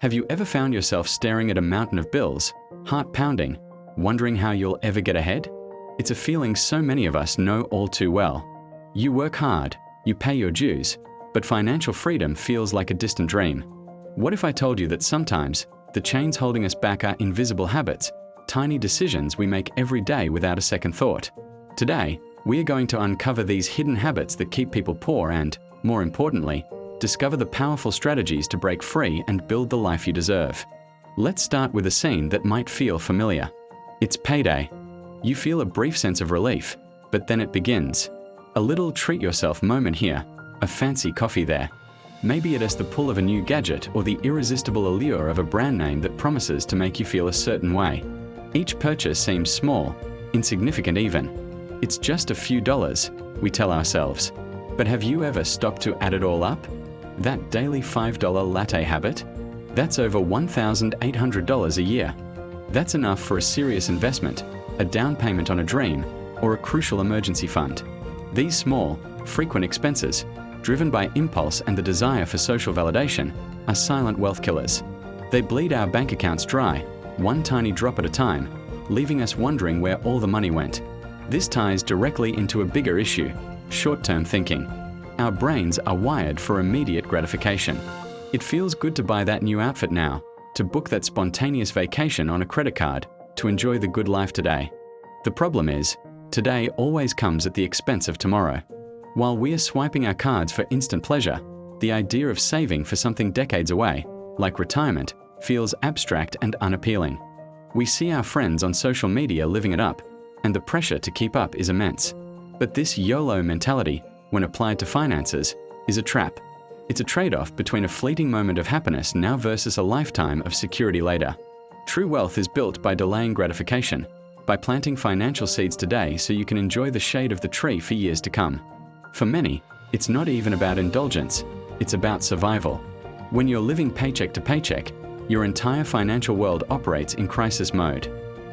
Have you ever found yourself staring at a mountain of bills, heart pounding, wondering how you'll ever get ahead? It's a feeling so many of us know all too well. You work hard, you pay your dues, but financial freedom feels like a distant dream. What if I told you that sometimes the chains holding us back are invisible habits, tiny decisions we make every day without a second thought? Today, we are going to uncover these hidden habits that keep people poor and, more importantly, discover the powerful strategies to break free and build the life you deserve. Let's start with a scene that might feel familiar. It's payday. You feel a brief sense of relief, but then it begins. A little treat-yourself moment here, a fancy coffee there. Maybe it is the pull of a new gadget or the irresistible allure of a brand name that promises to make you feel a certain way. Each purchase seems small, insignificant even. It's just a few dollars, we tell ourselves. But have you ever stopped to add it all up? That daily $5 latte habit? That's over $1,800 a year. That's enough for a serious investment, a down payment on a dream, or a crucial emergency fund. These small, frequent expenses, driven by impulse and the desire for social validation, are silent wealth killers. They bleed our bank accounts dry, one tiny drop at a time, leaving us wondering where all the money went. This ties directly into a bigger issue: short-term thinking. Our brains are wired for immediate gratification. It feels good to buy that new outfit now, to book that spontaneous vacation on a credit card, to enjoy the good life today. The problem is, today always comes at the expense of tomorrow. While we are swiping our cards for instant pleasure, the idea of saving for something decades away, like retirement, feels abstract and unappealing. We see our friends on social media living it up, and the pressure to keep up is immense. But this YOLO mentality, when applied to finances, is a trap. It's a trade-off between a fleeting moment of happiness now versus a lifetime of security later. True wealth is built by delaying gratification, by planting financial seeds today so you can enjoy the shade of the tree for years to come. For many, it's not even about indulgence, it's about survival. When you're living paycheck to paycheck, your entire financial world operates in crisis mode.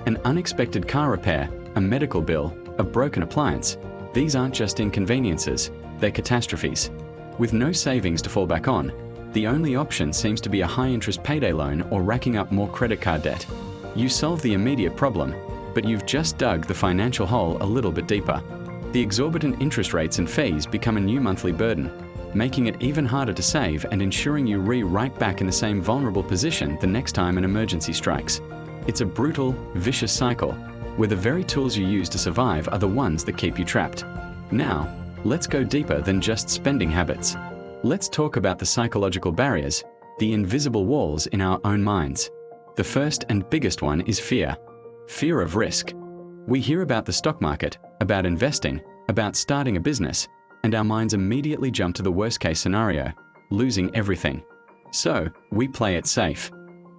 An unexpected car repair, a medical bill, a broken appliance, these aren't just inconveniences, they're catastrophes. With no savings to fall back on, the only option seems to be a high-interest payday loan or racking up more credit card debt. You solve the immediate problem, but you've just dug the financial hole a little bit deeper. The exorbitant interest rates and fees become a new monthly burden, making it even harder to save and ensuring you right back in the same vulnerable position the next time an emergency strikes. It's a brutal, vicious cycle, where the very tools you use to survive are the ones that keep you trapped. Now, let's go deeper than just spending habits. Let's talk about the psychological barriers, the invisible walls in our own minds. The first and biggest one is fear. Fear of risk. We hear about the stock market, about investing, about starting a business, and our minds immediately jump to the worst-case scenario, losing everything. So, we play it safe.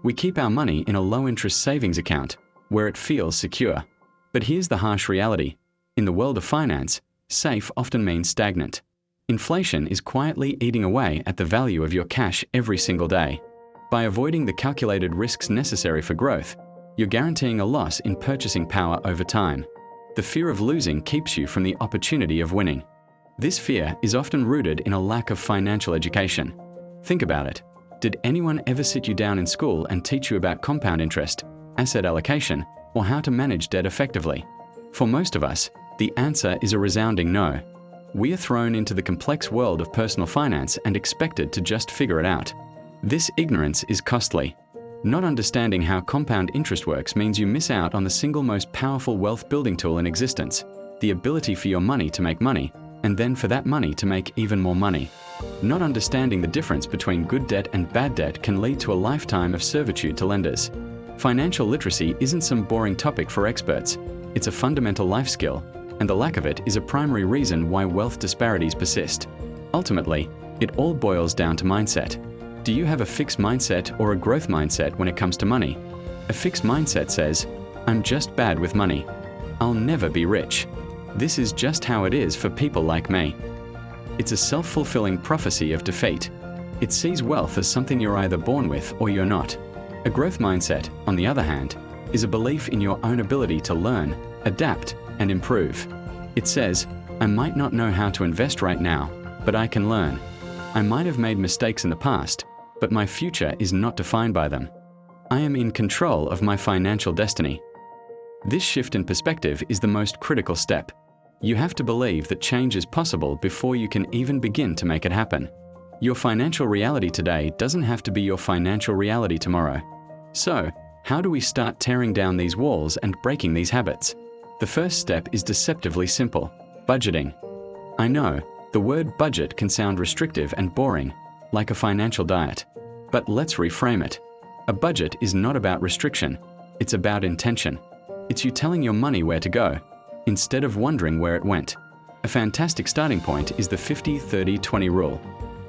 We keep our money in a low-interest savings account, where it feels secure. But here's the harsh reality. In the world of finance, safe often means stagnant. Inflation is quietly eating away at the value of your cash every single day. By avoiding the calculated risks necessary for growth, you're guaranteeing a loss in purchasing power over time. The fear of losing keeps you from the opportunity of winning. This fear is often rooted in a lack of financial education. Think about it. Did anyone ever sit you down in school and teach you about compound interest, asset allocation, or how to manage debt effectively? For most of us, the answer is a resounding no. We are thrown into the complex world of personal finance and expected to just figure it out. This ignorance is costly. Not understanding how compound interest works means you miss out on the single most powerful wealth building tool in existence, the ability for your money to make money, and then for that money to make even more money. Not understanding the difference between good debt and bad debt can lead to a lifetime of servitude to lenders. Financial literacy isn't some boring topic for experts. It's a fundamental life skill, and the lack of it is a primary reason why wealth disparities persist. Ultimately, it all boils down to mindset. Do you have a fixed mindset or a growth mindset when it comes to money? A fixed mindset says, "I'm just bad with money. I'll never be rich. This is just how it is for people like me." It's a self-fulfilling prophecy of defeat. It sees wealth as something you're either born with or you're not. A growth mindset, on the other hand, is a belief in your own ability to learn, adapt, and improve. It says, "I might not know how to invest right now, but I can learn. I might have made mistakes in the past, but my future is not defined by them. I am in control of my financial destiny. This shift in perspective is the most critical step. You have to believe that change is possible before you can even begin to make it happen. Your financial reality today doesn't have to be your financial reality tomorrow. So, how do we start tearing down these walls and breaking these habits? The first step is deceptively simple: budgeting. I know, the word budget can sound restrictive and boring, like a financial diet. But let's reframe it. A budget is not about restriction, it's about intention. It's you telling your money where to go, instead of wondering where it went. A fantastic starting point is the 50-30-20 rule.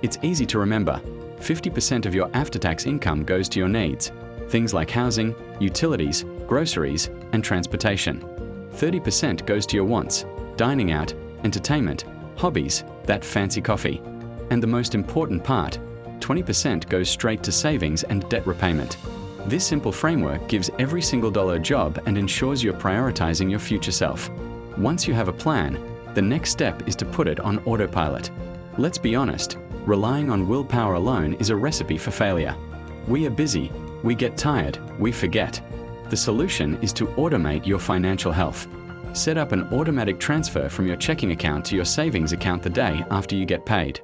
It's easy to remember. 50% of your after-tax income goes to your needs, things like housing, utilities, groceries, and transportation. 30% goes to your wants, dining out, entertainment, hobbies, that fancy coffee. And the most important part, 20% goes straight to savings and debt repayment. This simple framework gives every single dollar a job and ensures you're prioritizing your future self. Once you have a plan, the next step is to put it on autopilot. Let's be honest, relying on willpower alone is a recipe for failure. We are busy, we get tired, we forget. The solution is to automate your financial health. Set up an automatic transfer from your checking account to your savings account the day after you get paid.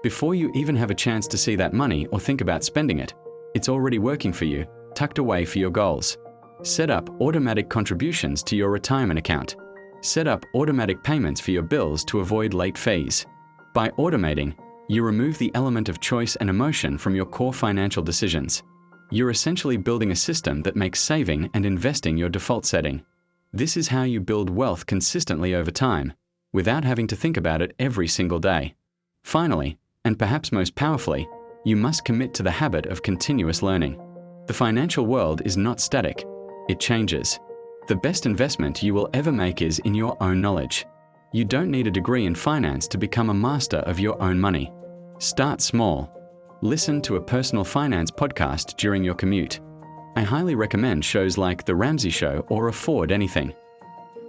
Before you even have a chance to see that money or think about spending it, it's already working for you, tucked away for your goals. Set up automatic contributions to your retirement account. Set up automatic payments for your bills to avoid late fees. By automating, you remove the element of choice and emotion from your core financial decisions. You're essentially building a system that makes saving and investing your default setting. This is how you build wealth consistently over time, without having to think about it every single day. Finally, and perhaps most powerfully, you must commit to the habit of continuous learning. The financial world is not static, it changes. The best investment you will ever make is in your own knowledge. You don't need a degree in finance to become a master of your own money. Start small. Listen to a personal finance podcast during your commute. I highly recommend shows like The Ramsey Show or Afford Anything.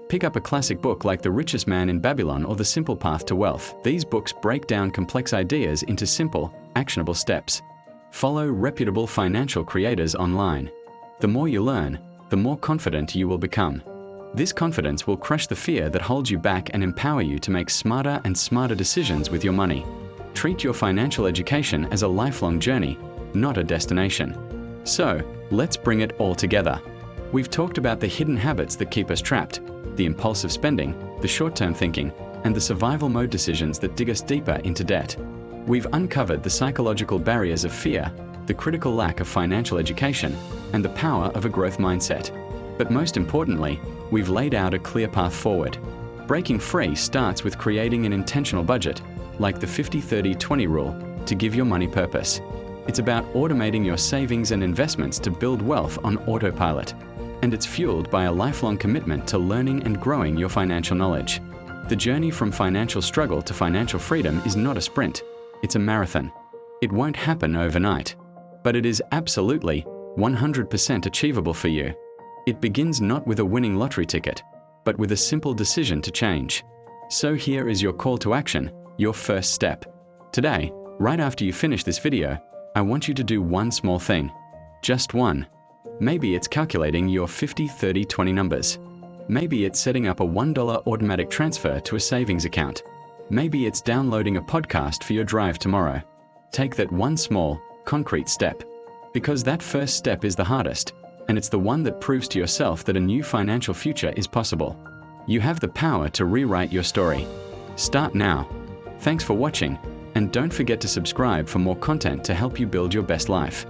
Pick up a classic book like The Richest Man in Babylon or The Simple Path to Wealth. These books break down complex ideas into simple, actionable steps. Follow reputable financial creators online. The more you learn, the more confident you will become. This confidence will crush the fear that holds you back and empower you to make smarter and smarter decisions with your money. Treat your financial education as a lifelong journey, not a destination. So, let's bring it all together. We've talked about the hidden habits that keep us trapped, the impulsive spending, the short-term thinking, and the survival mode decisions that dig us deeper into debt. We've uncovered the psychological barriers of fear, the critical lack of financial education, and the power of a growth mindset. But most importantly, we've laid out a clear path forward. Breaking free starts with creating an intentional budget, like the 50-30-20 rule, to give your money purpose. It's about automating your savings and investments to build wealth on autopilot. And it's fueled by a lifelong commitment to learning and growing your financial knowledge. The journey from financial struggle to financial freedom is not a sprint, it's a marathon. It won't happen overnight, but it is absolutely 100% achievable for you. It begins not with a winning lottery ticket, but with a simple decision to change. So here is your call to action, your first step. Today, right after you finish this video, I want you to do one small thing. Just one. Maybe it's calculating your 50-30-20 numbers. Maybe it's setting up a $1 automatic transfer to a savings account. Maybe it's downloading a podcast for your drive tomorrow. Take that one small, concrete step. Because that first step is the hardest, and it's the one that proves to yourself that a new financial future is possible. You have the power to rewrite your story. Start now. Thanks for watching, and don't forget to subscribe for more content to help you build your best life.